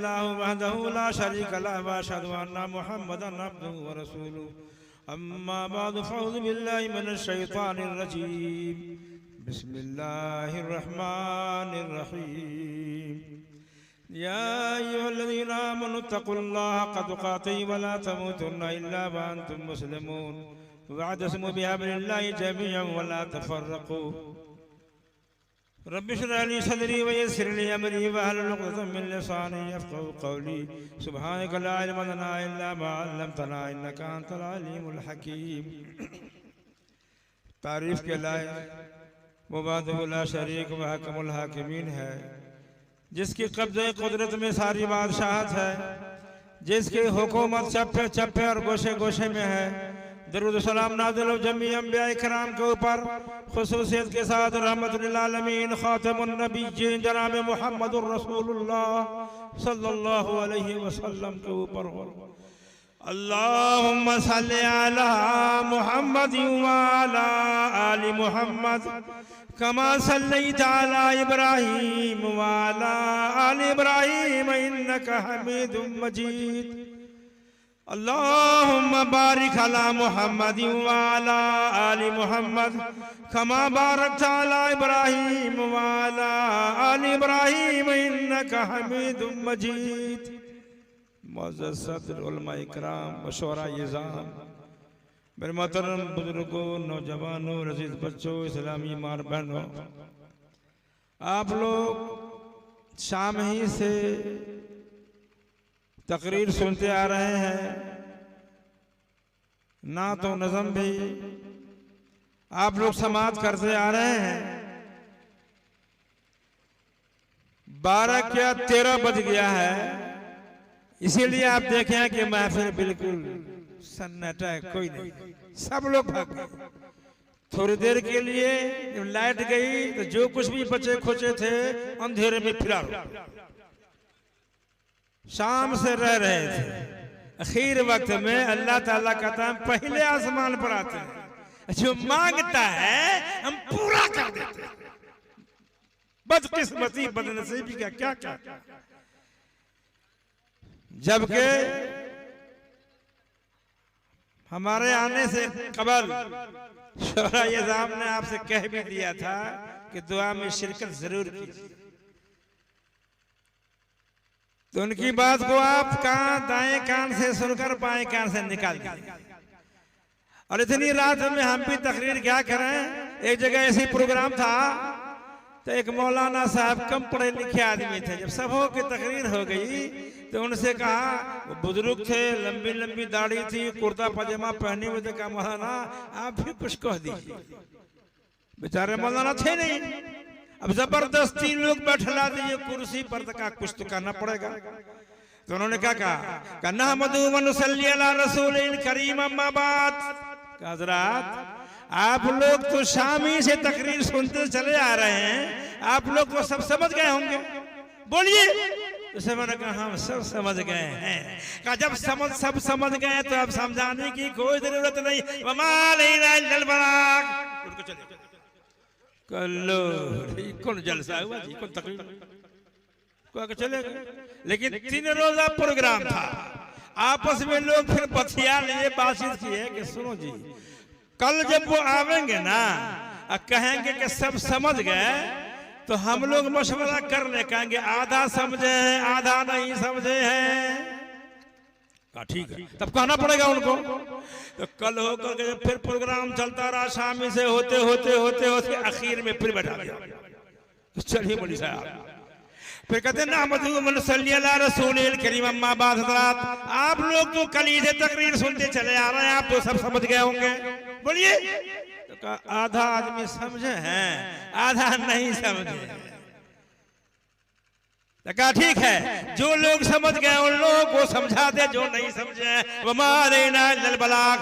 इल्लल्लाहु वहदहु ला शरीका लहु व अशहदु अन्ना मुहम्मदन अब्दुहु व रसूलुहु अम्मा बअदु फ़अऊज़ु बिल्लाहि मिनश शैतानिर रजीम बिस्मिल्लाहिर रहमानिर रहीम या अय्युहल्लज़ीना आमनु तक़ुल्लाह हक़्क़ तुक़ातिही व ला तमूतुन्ना इल्ला व अंतुम मुस्लिमून वअतसिमू बिहब्लिल्लाहि जमीअन व ला तफ़र्रक़ू रब्बि इश्रह ली सदरी व यस्सिर ली अमरी वहलुल उक़दतम मिन लिसानी यफ़क़हू क़ौली सुब्हानक ला इल्मा लना इल्ला मा अल्लमतना इन्नका अंतल अलीमुल हकीम। तारीफ़ के लायक मुबादहु ला शरीक व हकमुल हाकिमीन है, जिसकी कब्ज़े कुदरत में सारी बादशाहत है, जिसकी हुकूमत चप्पे चप्पे और गोशे गोशे में है। दरूद सलाम नाज़िल हो जमी अंबिया इकराम के ऊपर, खुसूसियत के साथ रहमतुल आलमीन खातमुन नबिय्यीन जनाब मुहम्मदुर रसूलुल्लाह सल्लल्लाहु अलैहि वसल्लम के ऊपर हो। अल्लाहुम्मा सल्लि अला मुहम्मद व अला आलि मुहम्मद कमा सल्लैता अला इब्राहीम व अला आलि इब्राहीम इन्नका हमीदुम मजीद। अल्लाहुम्मा बारिक अला मुहम्मद व अला आलि मुहम्मद कमा बारकता अला इब्राहीम व अला आलि इब्राहीम इन्नका हमीदुम मजीद। मुअज़्ज़ज़ सदर उलमा इकराम व शुअरा इज़ाम, मेरे मोहतरम बुजुर्गों, नौजवानों, रज़ीज़ बच्चों, इस्लामी माँ बहनों, आप लोग शाम ही से तकरीर सुनते आ रहे हैं, ना तो नज़म भी आप लोग समाअत करते आ रहे हैं। 12 क्या 13 बज गया है, इसीलिए आप देखें कि महफिल बिल्कुल सन्नाटा है, कोई नहीं, सब लोग भाग गए। थोड़ी देर के लिए जब लाइट गई तो जो कुछ भी बचे खोचे थे अंधेरे में फिरा शाम से रह रहे थे। आखिर वक्त में अल्लाह ताला कहता है पहले आसमान पर आते हैं, जो मांगता है हम पूरा कर देते हैं। बदकिस्मती बदनसीबी का क्या क्या। जबकि हमारे आने से कबल शुरा इज़ाम ने आपसे कह भी दिया था कि दुआ में शिरकत जरूर कीजिए। तो उनकी बात को आप दाएं कान से सुनकर बाएं कान से निकाल दिए। और इतनी रात में हम भी तकरीर क्या करें। एक जगह ऐसी प्रोग्राम था तो एक मौलाना साहब कम पढ़े लिखे आदमी थे। जब सबों की तकरीर हो गई तो उनसे कहा, वो बुजुर्ग थे, लंबी लंबी दाढ़ी थी, कुर्ता पजामा पहने हुए थे, कहा मौलाना आप भी कुछ कह दीजिए। बेचारे मौलाना थे नहीं, अब जबरदस्ती लोग बैठला दिए कुर्सी पर, तो कुछ तो करना पड़ेगा। तो उन्होंने क्या कहा, नहमदु व नुसल्ली अला रसूलिल करीम अम्मा बाद। हज़रात आप लोग तो शामी से तकरीर सुनते चले आ रहे हैं, आप लोग तो सब समझ गए होंगे, बोलिए। तो मैंने कहा हम सब समझ गए हैं। कहा जब सब समझ गए तो अब समझाने की कोई जरूरत नहीं। उनको चले कल्लो कौन जलसा हुआ जी, कौन तकरीर चले गए। लेकिन 3 रोजा प्रोग्राम था, आपस में लोग फिर बथिया लिए, बातचीत किए कि सुनो जी, कल जब वो आवेंगे ना और कहेंगे कि सब समझ गए तो हम लोग मशवरा कर ले, कहेंगे आधा समझे हैं आधा नहीं समझे हैं। कहा ठीक है, तब कहना पड़ेगा उनको। तो कल होकर के फिर प्रोग्राम चलता रहा, शामी से होते होते होते होते आखिर में फिर बैठा दिया। तो चलिए मौलवी साहब फिर कहते ना रसूलिल करीम अम्मा बाद। हज़रात आप लोग तो कल से तकरीर सुनते चले आ रहे हैं, आप तो सब समझ गए होंगे, बोलिए। तो कहा आधा आदमी समझे हैं आधा नहीं समझे। तो कहा ठीक है, जो लोग समझ गए उन लोगों को समझा दे, जो नहीं समझे वो मारे ना बलाग।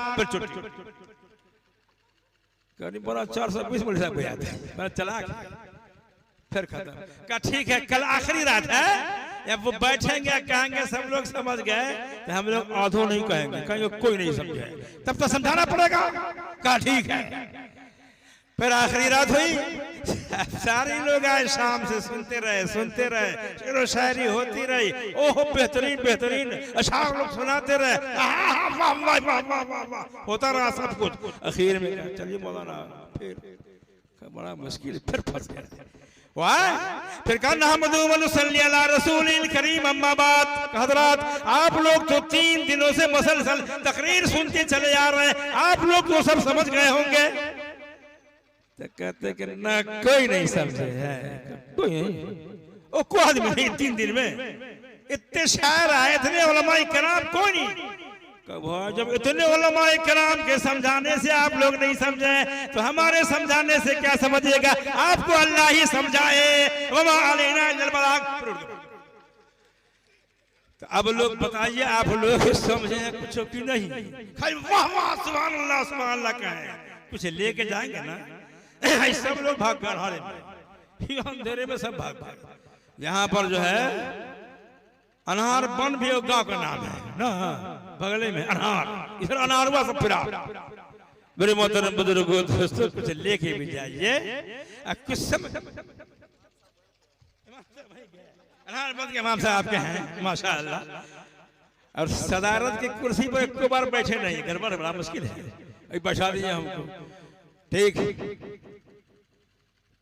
बड़ा 420 मौलवी साहब याद है, चला फिर खत्म। कहा ठीक है, कल आखिरी रात है, जब वो बैठेंगे कहेंगे सब लोग समझ गए तो हम लोग आधो नहीं कहेंगे, कहेंगे कोई नहीं समझे, तब तो समझाना पड़ेगा। कहा ठीक है। फिर आखिरी रात हुई, सारे लोग आए शाम से सुनते रहे शेर व शायरी होती रही। ओह बेहतरीन बेहतरीन अशार लोग सुनाते रहे, वाह वाह वाह वाह वाह वाह होता रहा सब कुछ। आखिर में चलिए मौलाना फिर बड़ा मुश्किल, फिर फंस गया। फिर कहा नहमदुहुसल्ली अला रसूलिल करीम अम्मा बाद। हजरात आप लोग तो 3 दिनों से मसलसल तकरीर सुनते चले आ रहे हैं, आप लोग तो सब समझ गए होंगे। तो कहते कि ना कोई नहीं समझे है, कोई नहीं, कोई आदमी नहीं 3 दिन में इतने शायर आए, इतने उलमाए किराम कोई नहीं। जब इतने उलमाए किराम के समझाने से आप लोग नहीं समझे तो हमारे समझाने से क्या समझिएगा, आपको अल्लाह ही समझाए। वमा अलैना इल्लल बलाग। तो अब लोग बताइए आप लोग समझे कुछ की नहीं? खाली वाह वाह सुभान अल्लाह कहें, कुछ लेके जाएंगे ना। सब लोग भाग कर हारे में, अंधेरे में सब भाग भाग। यहाँ पर जो है अनार बन भी गांव का नाम है ना, बगले में अनार, इधर अनार हुआ सब फिरा। मेरे मोहतरम बुजुर्गों दोस्तों कुछ लेके भी जाइए, कुछ समझ। अनार बन के इमाम साहब के हैं माशाअल्लाह, और सदारत की कुर्सी पर एक बार बैठे नहीं, गड़बड़ बड़ा मुश्किल है, बैठा दिए हमको। ठीक,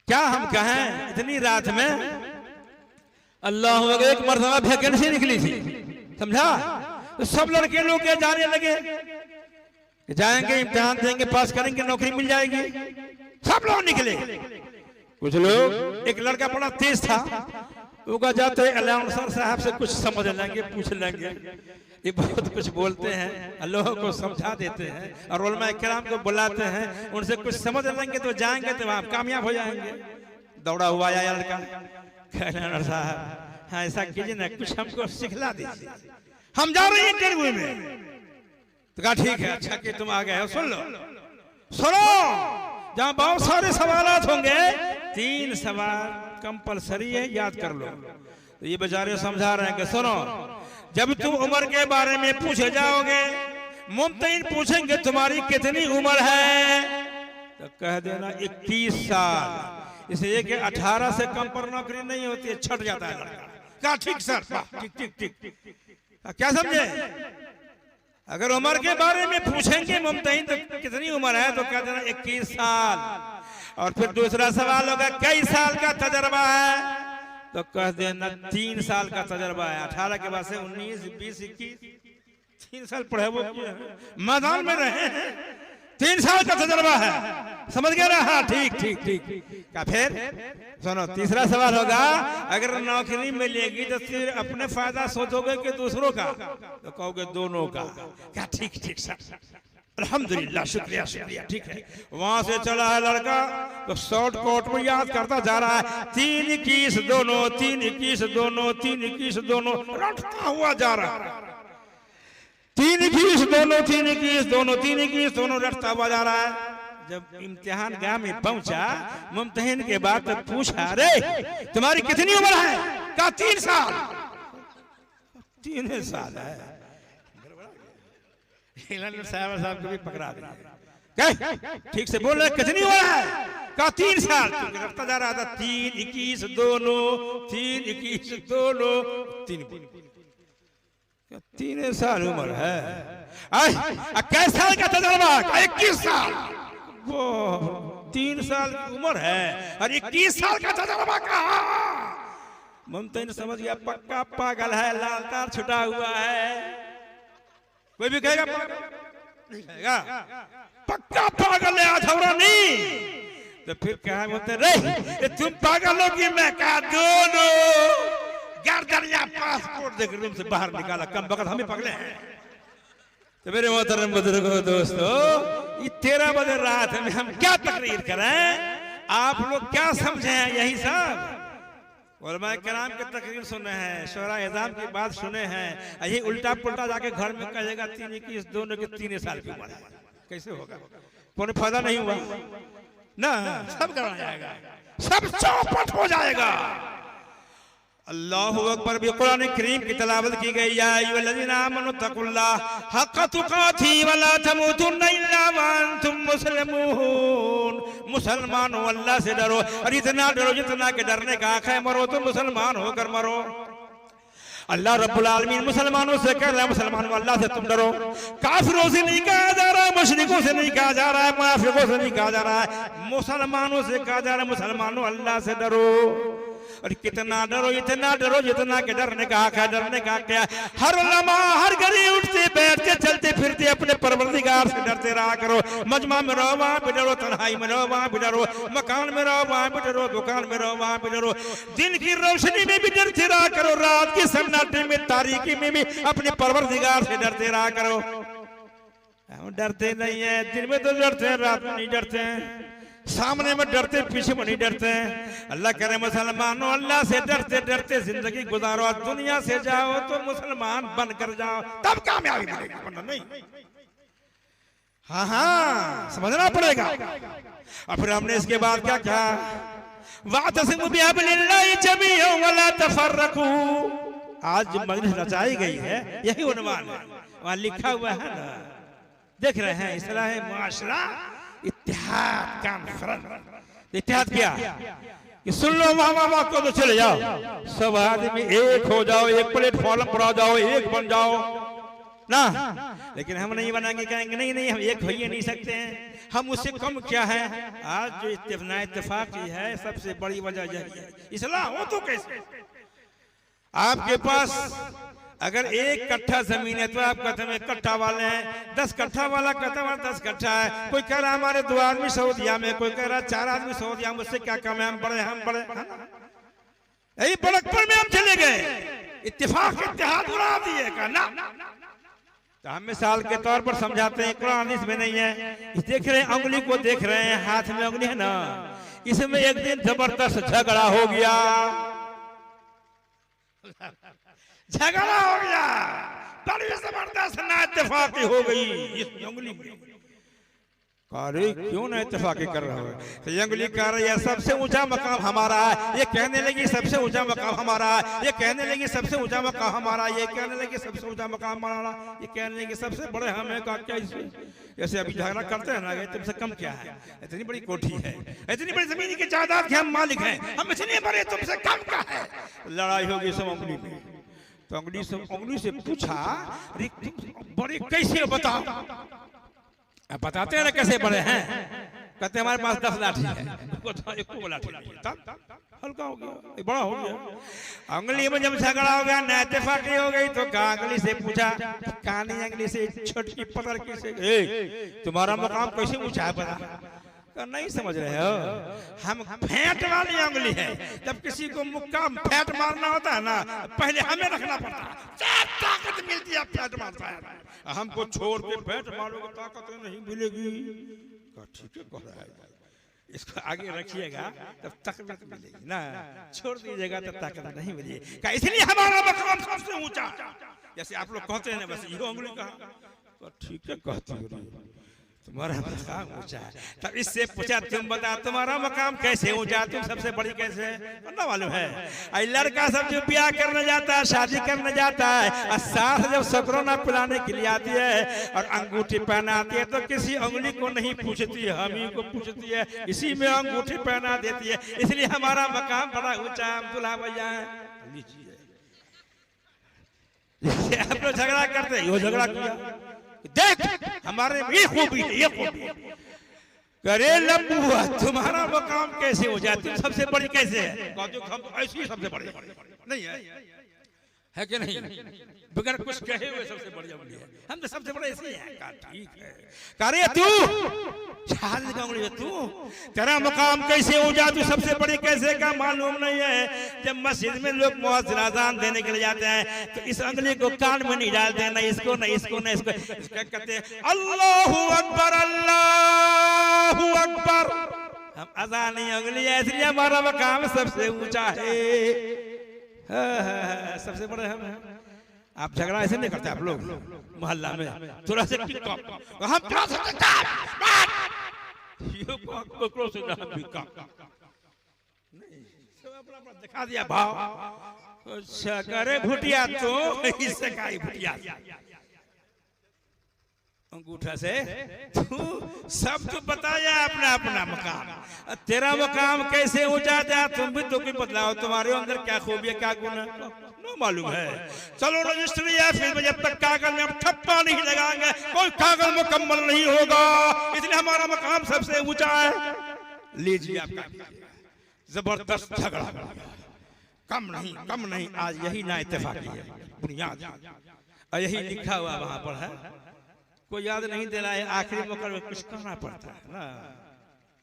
क्या हम कहें इतनी रात में अल्लाह, एक मरतबा वैकेंसी निकली थी, समझा? तो सब लड़के लोग क्या जाने लगे, जाएंगे इम्तिहान देंगे पास करेंगे नौकरी मिल जाएगी। सब लोग निकले। कुछ लोग, एक लड़का बड़ा तेज था, वो कहा जाते अलाउंसर साहब से कुछ समझ लेंगे, पूछ लेंगे, ये बहुत कुछ बोलते हैं, लोगों को समझा देते हैं और उलमा किराम को बुलाते हैं, उनसे कुछ समझ लेंगे तो जाएंगे तो वहां कामयाब हो जाएंगे। दौड़ा हुआ आया लड़का, साहब हाँ ऐसा कीजिए ना, कुछ हमको सिखला दीजिए, हम जा रहे हैं इंटरव्यू में। तो कहा ठीक है, अच्छा कि तुम आ गए हो, सुन लो सुनो, जहाँ बहुत सारे सवालात होंगे, 3 सवाल कंपलसरी है, याद कर लो। तो ये बेचारे समझा रहे हैं कि सुनो, जब तुम उम्र के बारे में पूछे जाओगे, मुमतहिन पूछेंगे तुम्हारी कितनी उम्र है, तो कह देना 21 साल। इसलिए कि 18 से कम पर नौकरी नहीं होती है, छट जाता है लड़का। कहा ठीक सर, ठीक ठीक ठीक, क्या समझे? अगर उम्र के बारे में पूछेंगे मुमतहिन तो कितनी उम्र है, तो कह देना 21 साल। और फिर दूसरा सवाल होगा कई साल का तजर्बा है, तो कह देना 3 साल का तजर्बा है। 18 के बाद से 19, 20, 21, 3 साल पढ़े वो मैदान में रहे हैं, 3 साल का तजर्बा है, समझ गया ना? हाँ ठीक ठीक ठीक। क्या फिर सुनो, तीसरा सवाल होगा अगर नौकरी मिलेगी तो फिर अपने फायदा सोचोगे कि दूसरों का, तो कहोगे दोनों का। क्या ठीक ठीक सर, अल्हम्दुलिल्लाह, शुक्रिया शुक्रिया, ठीक है। वहां से चला है लड़का, तो शॉर्ट कोट में याद करता जा रहा है, 3 21 दोनों, 3 21 दोनों, 3 21 दोनों, रटता हुआ जा रहा है। 3 21 दोनों, 3 21 दोनों, 3 21 दोनों रटता हुआ जा रहा है। जब इम्तिहान गाह में पहुंचा, मुमतहिन के बाद पूछा, अरे तुम्हारी कितनी उम्र है? कहा 3 साल। 3 साल है, साहब को भी पकड़ा दिया। ठीक से बोल रहे, कितनी उम्र है? कहा 3 साल। रखता जा रहा था, 3 21 दोनों, 3 21 दोनों, 3 साल उम्र है। कैसे साल का तजुर्बा? 21 साल। वो 3 साल की उम्र है और 21 साल का तजुर्बा कहा? मुमतहिन समझ गया पक्का पागल है, लाल तार छुटा हुआ है। कोई भी कहेगा नहीं कहेगा, पक्का पागल है, अधौरा नहीं। तो फिर कहा बोलते रे तुम पागल हो कि मैं? कहा दोनों। गर्दनिया पासपोर्ट देकर रूम से बाहर निकाला, कम वक्त हमें पगले हैं। तो मेरे मोहतरम बुजुर्गों दोस्तों, ये 13 बजे रात में हम क्या तकरीर करें, आप लोग क्या समझे हैं? यही सब उलमाए किराम के तकरीर सुने हैं, शोरा एज़ाम की बात सुने हैं, यही उल्टा पुल्टा जाके घर में कहेगा 3 21 दोनों के 3 साल की उम्र है। कैसे होगा? कोई फायदा नहीं हुआ ना, सब करना जाएगा, सब चौपट हो जाएगा। अल्लाहु अकबर। भी कुरान करीम की तिलावत की गई, या अय्युहल्लज़ीना आमनू तक़ुल्लाह हक़्क़ तुक़ातिही वला तमूतुन्ना इल्ला व अंतुम मुस्लिमून। मुसलमान हो अल्लाह से डरो, और इतना डरो जितना के डरने का आंख है, मरो तो मुसलमान होकर मरो। अल्लाह रब्बुल आलमीन मुसलमानों से कह रहा है मुसलमानों अल्लाह से तुम डरो। काफिरों से नहीं कहा जा रहा है, मुशरिकों से नहीं कहा जा रहा है, मुनाफिकों से नहीं कहा जा रहा है, मुसलमानों से कहा जा रहा है मुसलमानों अल्लाह से डरो। और कितना डरो, इतना डरो जितना के डरने का हक है। डरने का क्या? हर लम्हा हर घड़ी उठते बैठते चलते फिरते अपने परवरदिगार से डरते रहा करो। मजमा में रहो वहां भी डरो, तन्हाई में रहो वहां भी डरो, मकान में रहो वहां भी डरो, दुकान में रहो वहां भी डरो। दिन की रोशनी में भी डरते रहा करो, रात के सन्नाटे में तारीकी में भी अपने परवरदिगार से डरते रहा करो। हम डरते नहीं है, दिन में तो डरते हैं, रात में नहीं डरते हैं, सामने में डरते पीछे में नहीं डरते हैं। अल्लाह करे मुसलमानों अल्लाह से डरते डरते जिंदगी गुजारो, दुनिया से जाओ तो मुसलमान बनकर जाओ, तब कामयाबी मिलेगी, वरना नहीं। हाँ हाँ समझना पड़ेगा। और फिर हमने इसके बाद क्या कहा? वातसिमु बिहब्लिल्लाहि जमीअन वला तफर्रकू। आज जो मजलिस रचाई गई है यही उन्वान है, वहां लिखा हुआ है ना, देख रहे हैं, इस्लाह मुआशरा इत्तेहाद कॉन्फ्रेंस। इत्तेहाद क्या कि सुन लो वाह को तो चले जाओ, सब आदमी एक हो जाओ, एक प्लेटफॉर्म पर आ जाओ, एक बन जाओ ना। लेकिन हम नहीं बनाएंगे, कहेंगे नहीं नहीं हम एक हो ही नहीं सकते हैं, हम उससे कम क्या है। आज जो इत्तेफाक है सबसे बड़ी वजह यही है। इस्लाह हो तो कैसे? आपके पास अगर 1 कट्ठा जमीन है तो आप कहते हैं कट्ठा वाले हैं, 10 कट्ठा वाला कहता है 10 कट्ठा है। कोई कह रहा है हमारे 2 आदमी सऊदिया में, कोई कह रहा है 4 आदमी सऊदिया में, उससे क्या कम है, हम बड़े यही बड़कपन में हम चले गए, इत्तेफाक इत्तेहाद उड़ा दिए का ना। तो हम मिसाल के तौर पर समझाते हैं, कुरान हदीस में नहीं है। देख रहे हैं अंगुली को, देख रहे हैं हाथ में अंगुली है ना, इसमें एक दिन जबरदस्त झगड़ा हो गया, झगड़ा हो गया, बड़ी जबरदस्त ना इत्तेफाकी हो गई इस उंगली में। अरे क्यों ना इत्तेफाकी कर रहा है? तो ये उंगली कह रही है सबसे ऊंचा मकाम हमारा है, ये कहने लगी सबसे ऊंचा मकाम हमारा है, ये कहने लगी सबसे ऊंचा मकाम हमारा, ये कहने लगी सबसे ऊंचा मकाम हमारा, ये कहने लगी सबसे बड़े हम है। का क्या इसमें? जैसे अभी झगड़ा करते हैं ना, तुमसे कम क्या है, इतनी बड़ी कोठी है, इतनी बड़ी जमीन की जायदाद के हम मालिक हैं, हम इतने बड़े, तुमसे कम क्या है? लड़ाई होगी सब उंगली में। तो उंगली से पूछा बड़े कैसे बताओ? बताते हैं ना कैसे बड़े हैं, कहते हमारे पास 10 लाठी है, हल्का हो गया, बड़ा हो गया। उंगली में जब झगड़ा हो गया, ना इत्तेफाकी हो गई, तो उंगली से पूछा, कानी उंगली से छोटी पकड़ के से, तुम्हारा मकाम कैसे ऊंचा है पता? तो नहीं समझ रहे हो, हम फेंट वाली उंगली है। जब किसी को मुक्का फेंट मारना होता है ना, पहले हमें रखना पड़ता है, जब ताकत मिलती है फेंट मारता है। हमको छोड़ के फेंट मारोगे ताकत नहीं मिलेगी। ठीक है कह रहा है, इसको आगे रखिएगा तब ताकत मिलेगी ना, छोड़ दीजिएगा तब ताकत नहीं मिलेगी। इसलिए हमारा मकाम सबसे ऊंचा। जैसे आप लोग कहते हैं ना बस ये उंगली कहा, तो ठीक है कहती हो तुम्हारा मकाम ऊंचा है। तब इससे पूछा तुम बता तुम्हारा मकाम कैसे ऊंचा, तुम सबसे बड़ी कैसे है ना मालूम है? लड़का सब जो ब्याह करने जाता है, शादी करने जाता है, और साथ जब सकरोना पिलाने के लिए आती है और अंगूठी पहनाती है, तो किसी उंगली को नहीं पूछती है, हम ही को पूछती है, इसी में अंगूठी पहना देती है। इसलिए हमारा मकाम बड़ा ऊंचा है, दुल्हा भैया आप लोग झगड़ा करते हैं, वो झगड़ा किया, देख हमारे में ये खूबी है, ये खूबी है। करे लंबुआ तुम्हारा मकाम कैसे हो जाए, तुम सबसे बड़ी कैसे है? हम ऐसी ही सबसे बड़ी नहीं है कि नहीं? बगैर कुछ कहे हुए सबसे बड़ी उंगली है, हम तो सबसे बड़े ऐसे हैं। ठीक है करे तू छाल उंगली है, तू तेरा मकाम कैसे हो जा, तू सबसे बड़ी कैसे का मालूम नहीं है? जब मस्जिद में लोग मुअज्जिन अज़ान देने के लिए जाते हैं तो इस उंगली को कान में नहीं डालते हैं, ना इसको ना इसको ना इसको, क्या कहते हैं अल्लाहू अकबर अल्लाहू अकबर। हम अज़ानी उंगली है, इसलिए हमारा मकाम सबसे ऊंचा है। सबसे बड़े हम हैं। आप झगड़ा ऐसे नहीं करते आप लोग मोहल्ला में, थोड़ा से हम दिखा दिया भाव। अच्छा करे भुटिया तो इससे का भुटिया अंगूठा से तू सबको बताया अपना अपना मकाम। तेरा मकाम कैसे ऊंचा था तुम भी तो कोई बदलाव, तुम्हारे अंदर क्या खूबी है क्या गुण है नो मालूम है। चलो रजिस्ट्री या फिर जब तक कागज में हम ठप्पा नहीं लगाएंगे कोई कागज मुकम्मल नहीं होगा, इसलिए हमारा मकाम सबसे ऊंचा है। लीजिए आपका जबरदस्त झगड़ा, कम नहीं आज यही ना इत्तेफाकी है बुनियाद, और यही लिखा हुआ वहां पर है। कोई याद नहीं दे रहा है, आखिरी मौके में कुछ करना पड़ता है ना,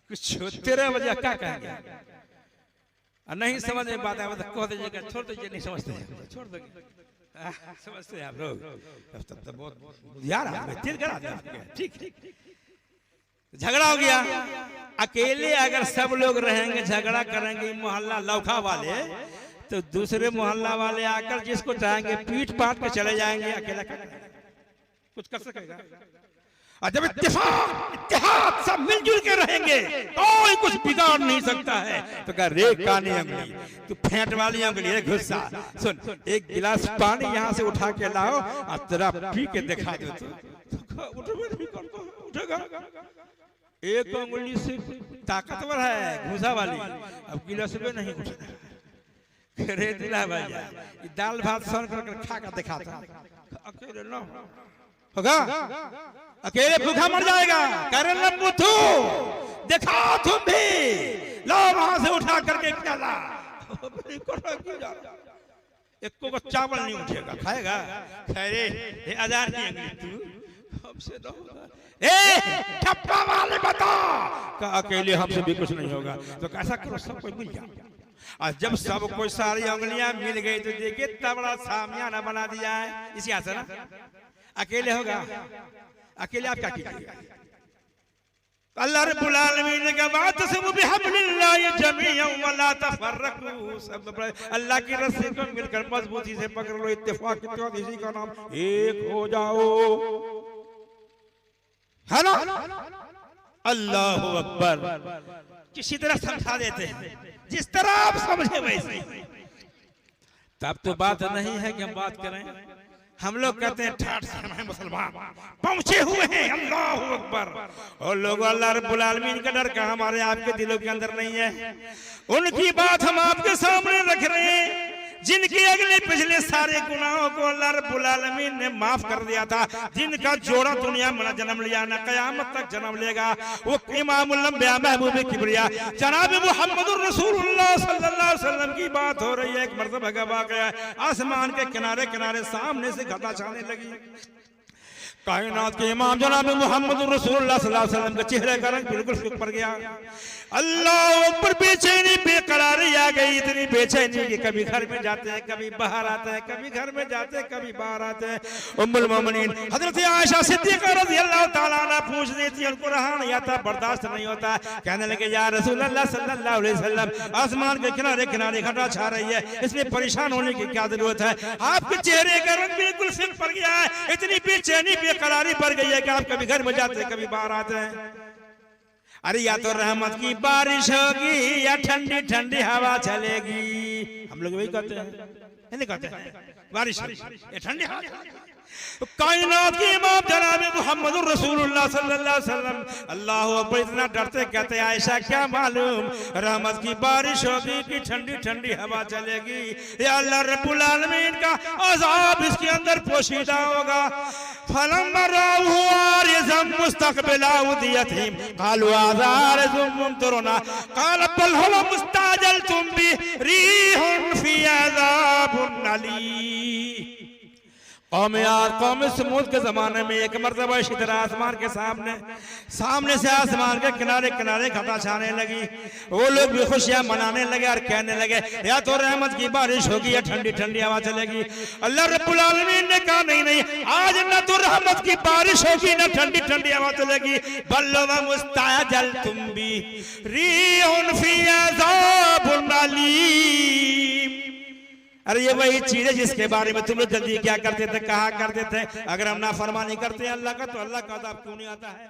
कुछ 13 बजे क्या कहेंगे, नहीं समझ में बात आए तो कह दीजिएगा, छोड़ दीजिए, नहीं समझते हैं छोड़ देंगे, समझते हैं आप लोग। तब तो बहुत यार तेज करा दिया, ठीक झगड़ा हो गया। अकेले अगर सब लोग रहेंगे झगड़ा करेंगे मोहल्ला लौखा वाले, तो दूसरे मोहल्ला वाले आकर जिसको चाहेंगे पीट पाट के चले जाएंगे, अकेला कुछ कर सकेगा? और जब इत्तेहाद सब मिलजुल के रहेंगे कोई कुछ बिगाड़ नहीं सकता है। तो कह रे कानी अंगली, तू फेंट वाली अंगली है गुस्सा, सुन एक गिलास पानी यहाँ से उठा के लाओ और तेरा पी के दिखा दो, उठेगा। एक अंगुली से ताकतवर है घूसा वाली, अब गिलास में नहीं उठेगा। रे दिला भैया दाल भात सन कर खा कर दिखाता, अकेले ना होगा, अकेले भूखा मर जाएगा। करे लंबूथू देखा तुम भी, लो वहां से उठा करके खिला, एक को चावल नहीं उठेगा, खाएगा खैरे आजाद की अंगली तू हमसे दो, ठप्पा वाले बता का अकेले हमसे भी कुछ नहीं होगा। तो कैसा करो सब कोई मिल जाए, और जब सब कोई सारी उंगलियां मिल गई तो देखिए इतना बड़ा सामियाना बना दिया है। इसी आसना अकेले होगा, अकेले आप क्या कीजिएगा? अल्लाह रब्बुल आलमीन ने कहा तस्मु बिहब्लिल्लाहि जमीअन वला तफर्रकू, सब अल्लाह की रस्सी को मिलकर मजबूती से पकड़ लो, इत्तेफाक के इसी का नाम एक हो जाओ, है ना? अल्लाहु अकबर। किसी तरह समझा देते हैं, जिस तरह आप समझे वैसे। तब तो बात नहीं है कि हम बात करें, हम लोग कहते हैं ठाठ से हम मुसलमान पहुंचे हुए हैं, अल्लाहु अकबर। और लोगों अल्लाह रब्बुल आलमीन का डर का हमारे आपके दिलों के अंदर नहीं है। उनकी बात हम आपके सामने रख रहे हैं जिनके अगले पिछले सारे गुनाहों को अल्लाह रब्बुल आलमीन ने माफ कर दिया था, जिनका जोड़ा दुनिया में न जन्म लिया न कयामत तक जन्म लेगा। वो इमामुल अंबिया महबूब किबरिया जनाब मुहम्मदुर रसूलुल्लाह सल्लल्लाहु अलैहि वसल्लम की बात हो रही है। एक मर्तबा का वाक़या है, आसमान के किनारे किनारे सामने से घटा छाने लगी। कायनात के इमाम जनाब मुहम्मदुर रसूलुल्लाह सल्लल्लाहु अलैहि वसल्लम के चेहरे का रंग बिल्कुल फिक पड़ गया। अल्लाह ऊपर बेचैनी बेकरारी आ गई, इतनी बेचैनी कि कभी घर में जाते हैं कभी बाहर आते हैं, कभी घर में जाते हैं कभी बाहर आते हैं। उम्मुल मोमिनीन हजरत आयशा सिद्दीक़ा रज़ियल्लाहु ताला अन्हा पूछ रही थी, उनको रहा नहीं आता, बर्दाश्त नहीं होता। कहने लगे या रसूलल्लाह सल्लल्लाहु अलैहि वसल्लम आसमान के किनारे किनारे घटा छा रही है, इसमें परेशान होने की क्या जरूरत है? आपके चेहरे का रंग बिल्कुल फिक पड़ गया है, इतनी बेचैनी बेकरारी पड़ गई है कि आप कभी घर में जाते हैं कभी बाहर आते हैं। अरे या तो रहमत की बारिश होगी या ठंडी ठंडी हवा चलेगी। हम लोग वही कहते हैं, नहीं कहते हैं बारिश या ठंडी हवा। कायनात के इमाम जनाब मुहम्मदुर रसूलुल्लाह सल्लल्लाहु अलैहि वसल्लम अल्लाह अकबर इतना डरते कहते आयशा क्या मालूम रहमत की बारिश होगी कि ठंडी ठंडी हवा चलेगी, या अल्लाह रब्बुल आलमीन का अज़ाब इसके अंदर पोशीदा होगा। फलम्मा राहु आरिज़म मुस्तक़बिला उदियतिहिम क़ालू आज़ारिज़ुम मुमतिरुना क़ाल बल हुवा मुस्ताजलतुम बि रीहुन फ़ी अज़ाबुन अलीम। कौम समूद के जमाने में एक मर्तबा इसी तरह आसमान के सामने से आसमान के किनारे किनारे घटा छाने लगी। वो लोग भी खुशियां मनाने लगे और कहने लगे या तो रहमत की बारिश होगी या ठंडी ठंडी हवा चलेगी। अल्लाह रब्बुल आलमीन ने कहा नहीं, आज न तो रहमत की बारिश होगी न ठंडी ठंडी हवा चलेगी, बल हुवा मुस्ताजलतुम बि रीहुन फ़ी अज़ाबुन अलीम। अरे ये वही चीज है जिसके बारे में तुम लोग जल्दी क्या करते थे, कहा करते थे अगर हम नाफरमानी करते हैं अल्लाह का तो अल्लाह का अज़ाब क्यों नहीं आता है।